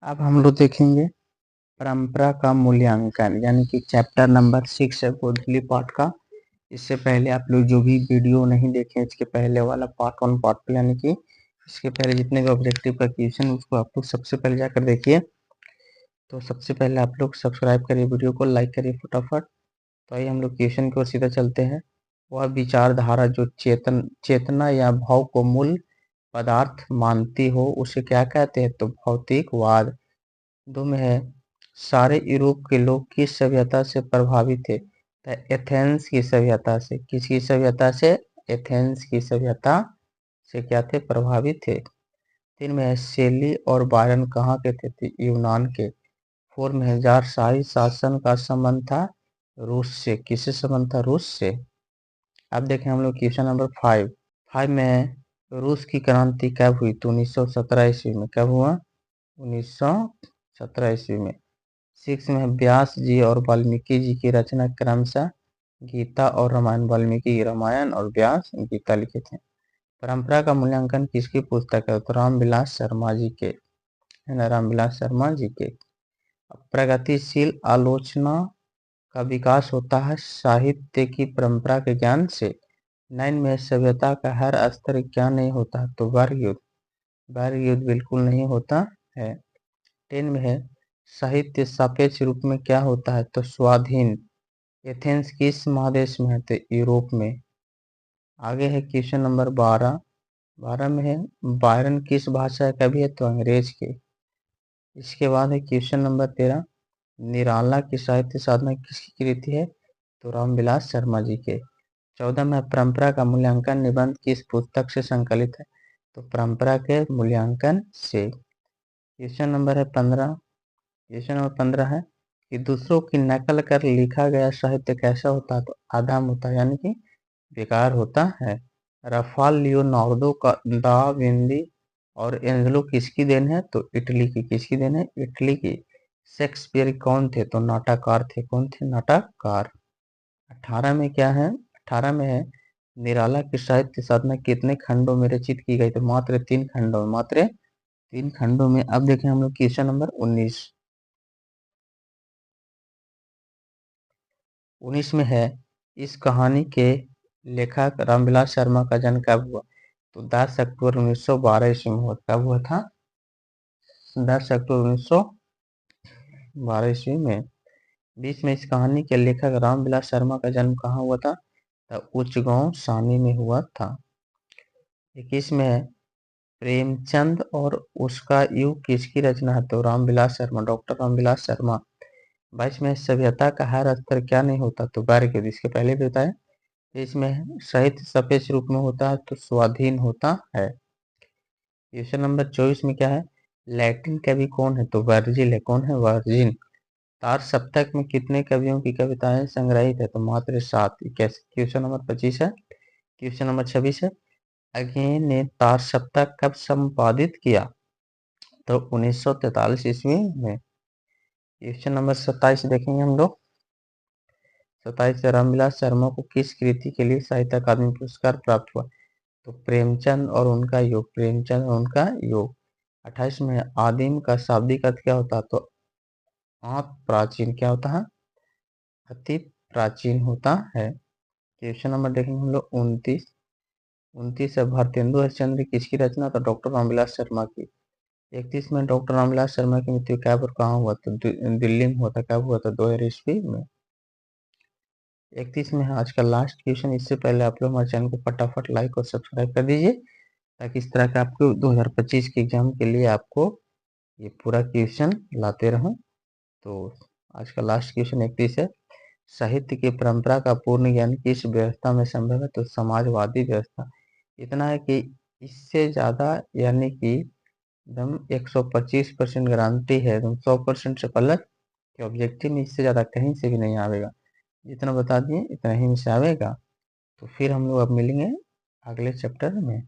अब हम लोग देखेंगे परंपरा का मूल्यांकन यानी कि चैप्टर नंबर 6 है गोधली पाठ का। इससे पहले आप लोग जो भी वीडियो नहीं देखे इसके पहले वाला पार्ट 1 पार्ट 2 यानी कि इसके पहले जितने भी ऑब्जेक्टिव का क्वेश्चन उसको आप लोग सबसे पहले जाकर देखिए। तो सबसे पहले आप लोग सब्सक्राइब करिए, वीडियो को लाइक करिए फटाफट। तो आइए हम लोग क्वेश्चन की ओर सीधा चलते हैं। वह विचारधारा जो चेतना या भाव को मूल पदार्थ मानती हो उसे क्या कहते हैं? तो भौतिकवाद। दो में है सारे यूरोप के लोग किस सभ्यता से प्रभावित थे? तो एथेंस की सभ्यता से। किसकी सभ्यता से? एथेंस की सभ्यता से क्या थे? प्रभावित थे। 3 में है शेली और बायरन कहाँ के थे? तो यूनान के। 4 में है जारशाही शासन का संबंध था रूस से। किससे संबंध था? रूस से। अब देखें हम लोग क्वेश्चन नंबर 5। 5 में है रूस की क्रांति कब हुई? तो 1917 ईस्वी में। कब हुआ? 1917 ईस्वी में। 6 में है व्यास जी और वाल्मीकि जी की रचना क्रमशः गीता और रामायण। वाल्मीकि रामायण और व्यास गीता लिखे थे। परंपरा का मूल्यांकन किसकी पुस्तक है? तो रामविलास शर्मा जी के, है ना, रामविलास शर्मा जी के। प्रगतिशील आलोचना का विकास होता है साहित्य की परंपरा के ज्ञान से। 9 में सभ्यता का हर स्तर क्या नहीं होता? तो वर्ग युद्ध। वर्ग युद्ध बिल्कुल नहीं होता है। 10 में है साहित्य सापेक्ष रूप में क्या होता है? तो स्वाधीन। एथेंस किस महादेश में है? तो यूरोप में। आगे है क्वेश्चन नंबर 12। 12 में है बायरन किस भाषा का कवि है? तो अंग्रेज के। इसके बाद है क्वेश्चन नंबर 13। निराला की साहित्य साधना किसकी कृति है? तो रामविलास शर्मा जी के। 14 में परंपरा का मूल्यांकन निबंध किस पुस्तक से संकलित है? तो परंपरा के मूल्यांकन से। क्वेश्चन नंबर है 15। क्वेश्चन नंबर 15 है कि दूसरों की नकल कर लिखा गया साहित्य कैसा होता है? तो आधम होता है यानी कि बेकार होता है। राफाल लियोनार्दो का दा विंदी और एंजेलो किसकी देन है? तो इटली की। किसकी देन है? इटली की। शेक्सपियर कौन थे? तो नाटककार थे। कौन थे? नाटककार। 18 में क्या है? 18 में है निराला की साहित्य साधना कितने खंडों में रचित की गई? तो मात्र 3 खंडों में। मात्र 3 खंडों में। अब देखें हम लोग क्वेश्चन नंबर 19। 19 में है इस कहानी के लेखक रामविलास शर्मा का जन्म कब हुआ? तो 10 अक्टूबर 1912 ईस्वी में हुआ। कब हुआ था? 10 अक्टूबर 1912 ईस्वी में। 20 में इस कहानी के लेखक रामविलास शर्मा का जन्म कहाँ हुआ था? तो उच्चगांव सानी में हुआ था। 21 में है प्रेमचंद और उसका युग किसकी रचना है? तो रामविलास शर्मा, डॉक्टर रामविलास शर्मा। 22 में सभ्यता का हर स्तर क्या नहीं होता? तो वर्ग युद्ध। इसके पहले भी बताया। इसमें साहित्य सापेक्ष रूप में होता है तो स्वाधीन होता है। क्वेश्चन नंबर 24 में क्या है? लैटिन कवि कौन है? तो वर्जिल है। कौन है? वर्जिल। तार सप्तक में कितने कवियों की कविताएं संग्रहित है? तो मात्र 7। क्वेश्चन नंबर 25 है। क्वेश्चन नंबर 26 है अगेन ने तार सप्तक कब संपादित किया? तो 1943 ईस्वी में। क्वेश्चन नंबर 27 देखेंगे हम लोग। 27 रामविलास शर्मा को किस कृति के लिए साहित्य अकादमी पुरस्कार प्राप्त हुआ? तो प्रेमचंद और उनका योग। प्रेमचंद और उनका योग। 28 में आदिम का शाब्दिक अर्थ क्या होता है? तो अति प्राचीन। क्या होता है? अति प्राचीन होता है। क्वेश्चन नंबर देखेंगे हम लोग 29। 29 है भारतेंदु हरिश्चंद्र किसकी रचना? तो डॉक्टर रामविलास शर्मा की। 31 में डॉक्टर रामविलास शर्मा की मृत्यु कब और कहाँ हुआ? तो दिल्ली में हुआ था। कब हुआ था? 2000 ईस्वी में। 31 में है आज का लास्ट क्वेश्चन। इससे पहले आप लोग हमारे चैनल को फटाफट लाइक और सब्सक्राइब कर दीजिए ताकि इस तरह का आपको 2025 के एग्जाम के लिए आपको ये पूरा क्वेश्चन लाते रहूं। तो आज का लास्ट क्वेश्चन 31 है साहित्य की परंपरा का पूर्ण ज्ञान किस व्यवस्था में संभव है? तो समाजवादी व्यवस्था। इतना है कि इससे ज्यादा यानी कि एकदम 125% गारंटी है, एकदम 100% से पलट कि ऑब्जेक्टिव में इससे ज्यादा कहीं से भी नहीं आवेगा। जितना बता दिए इतना ही में से आवेगा। तो फिर हम लोग अब मिलेंगे अगले चैप्टर में।